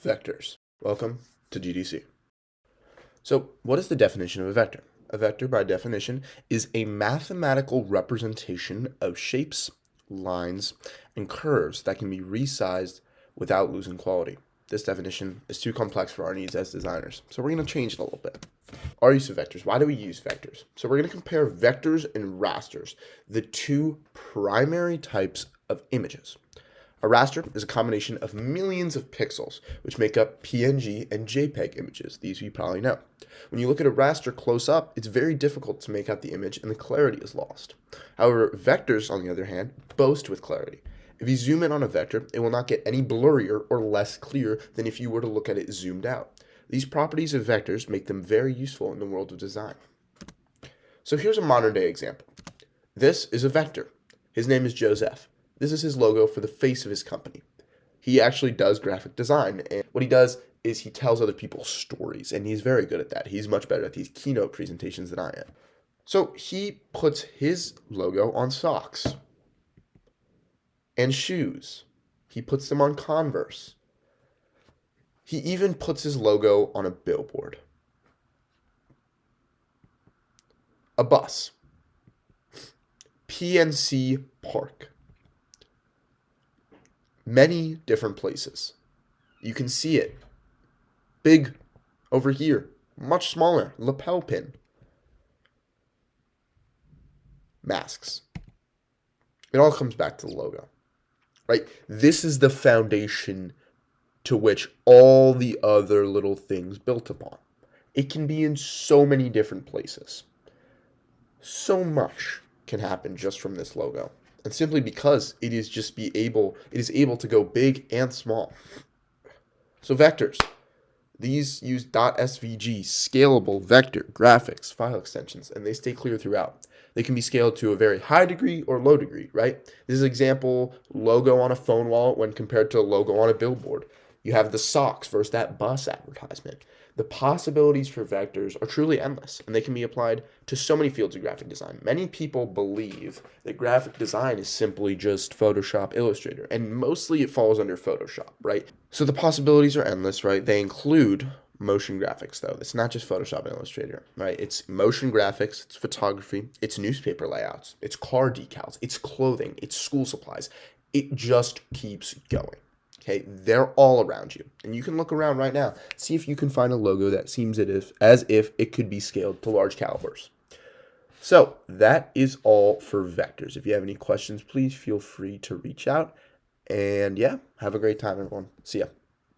Vectors. Welcome to GDC. So, what is the definition of a vector? A vector, by definition, is a mathematical representation of shapes, lines, and curves that can be resized without losing quality. This definition is too complex for our needs as designers, so we're going to change it a little bit. Our use of vectors. Why do we use vectors? So we're going to compare vectors and rasters, the two primary types of images. A raster is a combination of millions of pixels, which make up PNG and JPEG images. These you probably know. When you look at a raster close up, it's very difficult to make out the image and the clarity is lost. However, vectors, on the other hand, boast with clarity. If you zoom in on a vector, it will not get any blurrier or less clear than if you were to look at it zoomed out. These properties of vectors make them very useful in the world of design. So here's a modern day example. This is a vector. His name is Joseph. This is his logo for the face of his company. He actually does graphic design, and what he does is he tells other people stories, and he's very good at that. He's much better at these keynote presentations than I am. So he puts his logo on socks and shoes. He puts them on Converse. He even puts his logo on a billboard. A bus. PNC Park. Many different places. You can see it. Big over here. Much smaller. Lapel pin. Masks. It all comes back to the logo. Right? This is the foundation to which all the other little things built upon. It can be in so many different places. So much can happen just from this logo. And simply because it is able to go big and small. So vectors. These use .svg, scalable vector graphics file extensions, and they stay clear throughout. They can be scaled to a very high degree or low degree, right? This is example logo on a phone wallet when compared to a logo on a billboard. You have the socks versus that bus advertisement. The possibilities for vectors are truly endless, and they can be applied to so many fields of graphic design. Many people believe that graphic design is simply just Photoshop, Illustrator, and mostly it falls under Photoshop, right? So the possibilities are endless, right? They include motion graphics, though. It's not just Photoshop and Illustrator, right? It's motion graphics, it's photography, it's newspaper layouts, it's car decals, it's clothing, it's school supplies. It just keeps going. Okay, they're all around you. And you can look around right now, see if you can find a logo that seems as if it could be scaled to large calibers. So that is all for vectors. If you have any questions, please feel free to reach out. And yeah, have a great time, everyone. See ya.